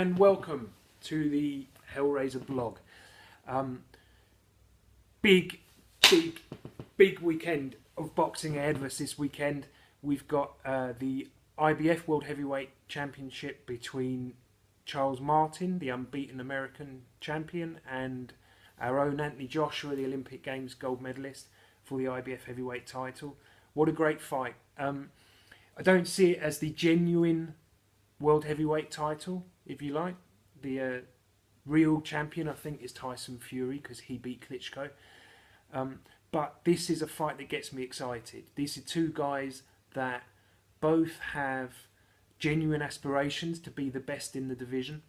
and welcome to the Hellraiser blog. Big, big, big weekend of boxing ahead of us this weekend. We've got the IBF World Heavyweight Championship between Charles Martin, the unbeaten American champion, and our own Anthony Joshua, the Olympic Games gold medalist, for the IBF heavyweight title. What a great fight. I don't see it as the genuine world heavyweight title, if you like. The real champion, I think, is Tyson Fury, because he beat Klitschko. But this is a fight that gets me excited. These are two guys that both have genuine aspirations to be the best in the division.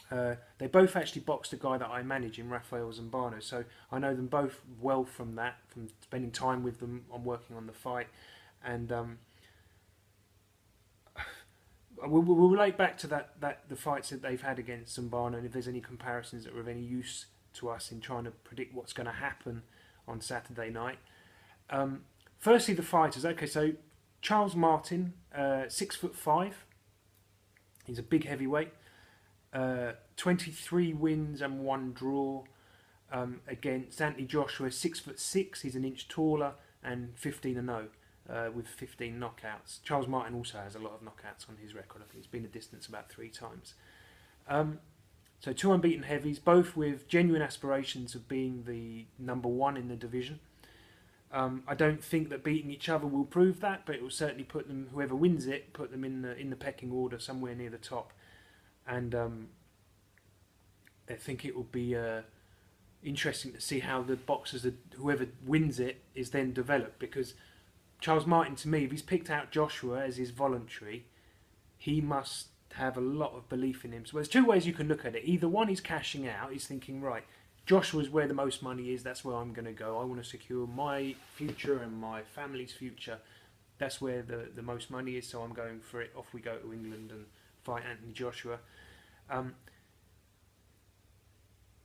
They both actually boxed a guy that I manage in Rafael Zambrano, so I know them both well from that, from spending time with them on working on the fight. And we'll relate back to the fights that they've had against Zambrano, and if there's any comparisons that are of any use to us in trying to predict what's going to happen on Saturday night. Firstly, the fighters. Okay, so Charles Martin, 6'5". He's a big heavyweight. 23 wins and 1 draw against Anthony Joshua, 6'6". He's an inch taller and 15-0 with 15 knockouts. Charles Martin also has a lot of knockouts on his record. I think he's been a distance about 3 times. So two unbeaten heavies, both with genuine aspirations of being the #1 in the division. I don't think that beating each other will prove that, but it will certainly put them, whoever wins it, put them in the pecking order somewhere near the top. And I think it will be interesting to see how the boxers, whoever wins it, is then developed. Because Charles Martin, to me, if he's picked out Joshua as his voluntary, he must have a lot of belief in him. So there's two ways you can look at it. Either one, he's cashing out. He's thinking, right, Joshua's where the most money is. That's where I'm going to go. I want to secure my future and my family's future. That's where the most money is, so I'm going for it. Off we go to England and fight Anthony Joshua.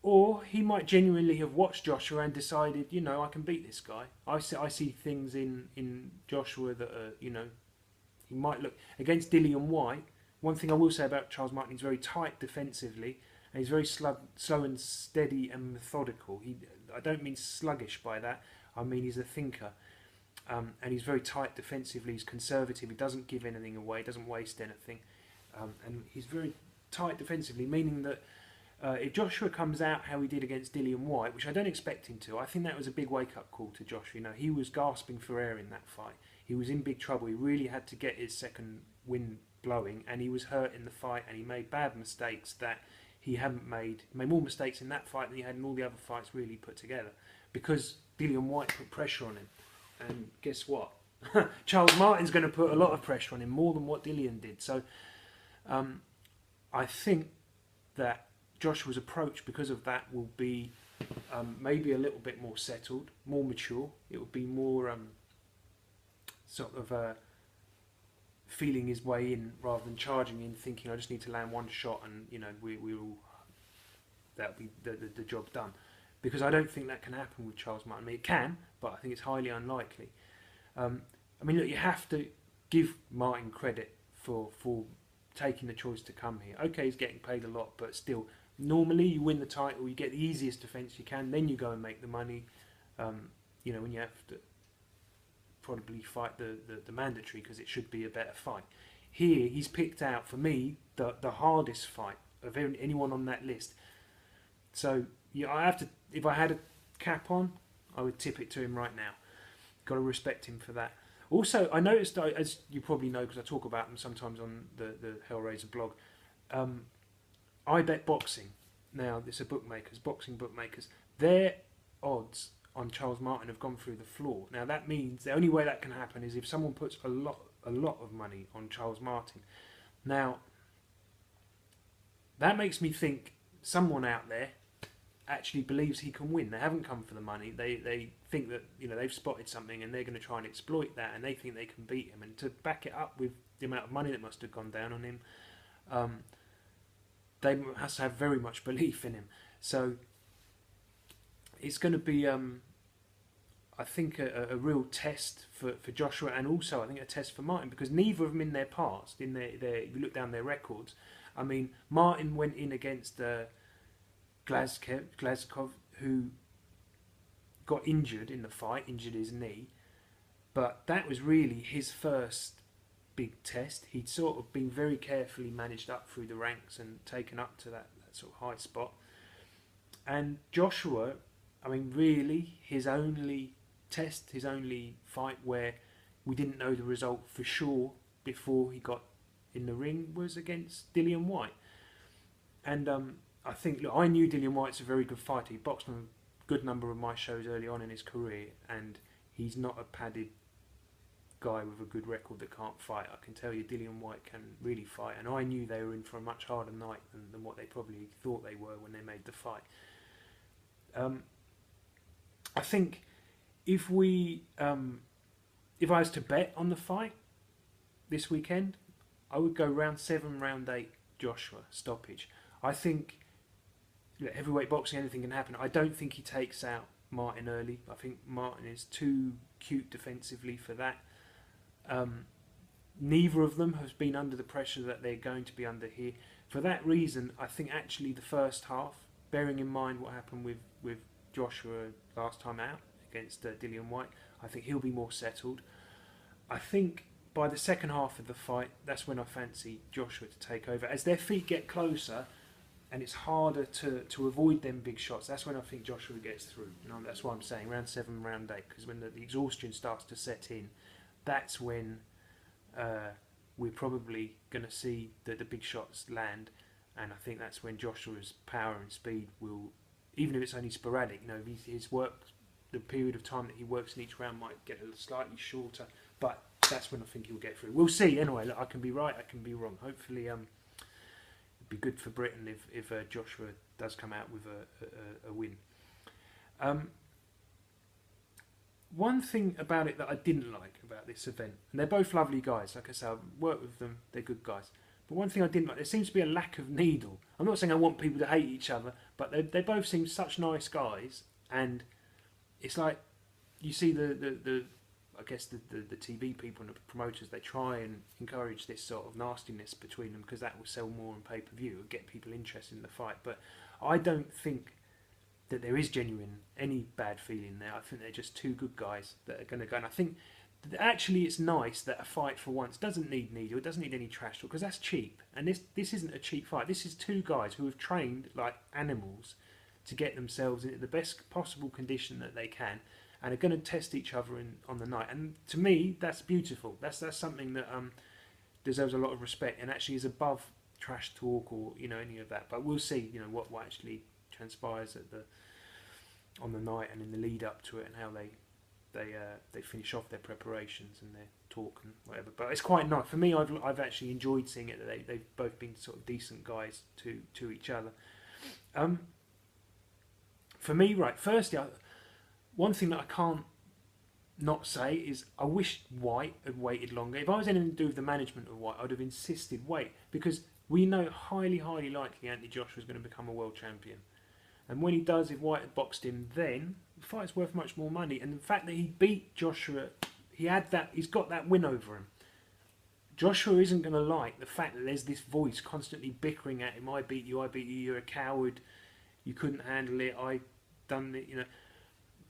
Or he might genuinely have watched Joshua and decided, you know, I can beat this guy. I see things in Joshua that are, you know, he might look against Dillian White. One thing I will say about Charles Martin, he's very tight defensively, and he's very slow and steady and methodical. I don't mean sluggish by that. I mean he's a thinker, and he's very tight defensively. He's conservative. He doesn't give anything away. Doesn't waste anything, and he's very tight defensively, meaning that if Joshua comes out how he did against Dillian White, which I don't expect him to, I think that was a big wake-up call to Joshua. You know, he was gasping for air in that fight. He was in big trouble. He really had to get his second win blowing, and he was hurt in the fight, and he made bad mistakes that he hadn't made. He made more mistakes in that fight than he had in all the other fights really put together, because Dillian White put pressure on him. And guess what? Charles Martin's going to put a lot of pressure on him, more than what Dillian did. So I think that Joshua's approach, because of that, will be maybe a little bit more settled, more mature. It will be more sort of feeling his way in, rather than charging in, thinking I just need to land one shot and, you know, that'll be the job done. Because I don't think that can happen with Charles Martin. I mean, it can, but I think it's highly unlikely. I mean, look, you have to give Martin credit for taking the choice to come here. Okay, he's getting paid a lot, but still, normally you win the title, you get the easiest defence you can, then you go and make the money. You know, when you have to probably fight the mandatory, because it should be a better fight. Here, he's picked out, for me, the hardest fight of anyone on that list. So, yeah, I have to, if I had a cap on, I would tip it to him right now. Got to respect him for that. Also, I noticed, as you probably know, because I talk about them sometimes on the Hellraiser blog, I Bet Boxing. Now, it's a bookmakers, boxing bookmakers. Their odds on Charles Martin have gone through the floor. Now, that means the only way that can happen is if someone puts a lot of money on Charles Martin. Now, that makes me think someone out there actually believes he can win. They haven't come for the money. They think that, you know, they've spotted something and they're going to try and exploit that, and they think they can beat him. And to back it up with the amount of money that must have gone down on him, they has to have very much belief in him. So it's going to be, I think, a real test for Joshua, and also I think a test for Martin, because neither of them in their past, if you look down their records, I mean, Martin went in against Glazkov, who got injured in the fight, injured his knee, but that was really his first big test. He'd sort of been very carefully managed up through the ranks and taken up to that sort of high spot. And Joshua, I mean, really, his only test, his only fight where we didn't know the result for sure before he got in the ring was against Dillian White. And I think, look, I knew Dillian White's a very good fighter. He boxed on a good number of my shows early on in his career, and he's not a padded guy with a good record that can't fight. I can tell you Dillian White can really fight, and I knew they were in for a much harder night than what they probably thought they were when they made the fight. I think if I was to bet on the fight this weekend, I would go round 7, round 8, Joshua stoppage. I think heavyweight boxing, anything can happen. I don't think he takes out Martin early. I think Martin is too cute defensively for that. Neither of them has been under the pressure that they're going to be under here. For that reason, I think actually the first half, bearing in mind what happened with Joshua last time out against Dillian White, I think he'll be more settled. I think by the second half of the fight, that's when I fancy Joshua to take over. As their feet get closer and it's harder to avoid them big shots, that's when I think Joshua gets through. That's why I'm saying round 7, round 8, because when the exhaustion starts to set in, that's when we're probably going to see the big shots land. And I think that's when Joshua's power and speed will, even if it's only sporadic, his work, the period of time that he works in each round might get slightly shorter, but that's when I think he'll get through. We'll see. Anyway, look, I can be right, I can be wrong. Hopefully, it'd be good for Britain if Joshua does come out with a win. One thing about it that I didn't like about this event, and they're both lovely guys, like I said, I've worked with them, they're good guys. But one thing I didn't like, there seems to be a lack of needle. I'm not saying I want people to hate each other, but they both seem such nice guys, and it's like you see the TV people and the promoters, they try and encourage this sort of nastiness between them because that will sell more on pay-per-view and get people interested in the fight. But I don't think that there is genuine any bad feeling there. I think they're just two good guys that are going to go. And I think that actually it's nice that a fight for once doesn't need needle, it doesn't need any trash talk, because that's cheap. And this isn't a cheap fight. This is two guys who have trained like animals to get themselves into the best possible condition that they can, and are going to test each other on the night. And to me, that's beautiful. That's something that deserves a lot of respect and actually is above trash talk or any of that. But we'll see what actually transpires on the night and in the lead up to it, and how they finish off their preparations and their talk and whatever. But it's quite nice for me. I've actually enjoyed seeing it, that they've both been sort of decent guys to each other. For me, right, firstly, one thing that I can't not say is I wish White had waited longer. If I was anything to do with the management of White, I'd have insisted wait, because we know highly likely Anthony Joshua is going to become a world champion. And when he does, if White had boxed him then, the fight's worth much more money. And the fact that he beat Joshua, he's got that win over him. Joshua isn't going to like the fact that there's this voice constantly bickering at him. I beat you, you're a coward, you couldn't handle it, I done it,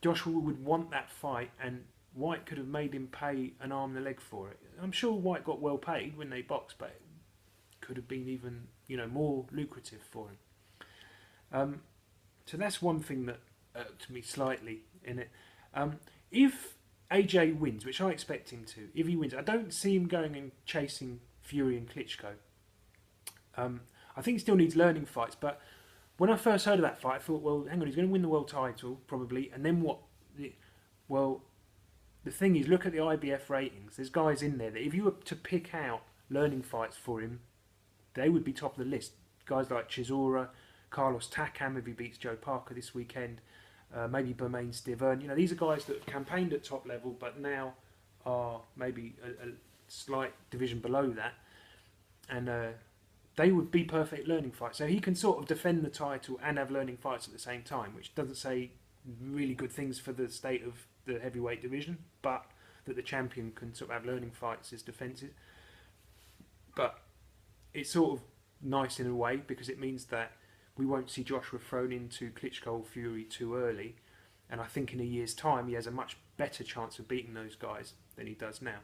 Joshua would want that fight, and White could have made him pay an arm and a leg for it. I'm sure White got well paid when they boxed, but it could have been even more lucrative for him. So that's one thing that irked me slightly in it. If AJ wins, which I expect him to, if he wins, I don't see him going and chasing Fury and Klitschko. I think he still needs learning fights, but when I first heard of that fight, I thought, well, hang on, he's going to win the world title, probably, and then what? Well, the thing is, look at the IBF ratings. There's guys in there that if you were to pick out learning fights for him, they would be top of the list. Guys like Chisora, Carlos Takam, if he beats Joe Parker this weekend, maybe Bermain Stiverne. These are guys that have campaigned at top level, but now are maybe a slight division below that. And they would be perfect learning fights. So he can sort of defend the title and have learning fights at the same time, which doesn't say really good things for the state of the heavyweight division, but that the champion can sort of have learning fights as defences. But it sort of nice in a way, because it means that we won't see Joshua thrown into Klitschko or Fury too early. And I think in a year's time, he has a much better chance of beating those guys than he does now.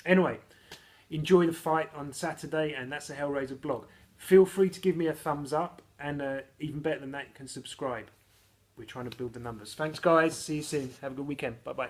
Anyway, enjoy the fight on Saturday, and that's the Hellraiser blog. Feel free to give me a thumbs up, and even better than that, you can subscribe. We're trying to build the numbers. Thanks, guys. See you soon. Have a good weekend. Bye-bye.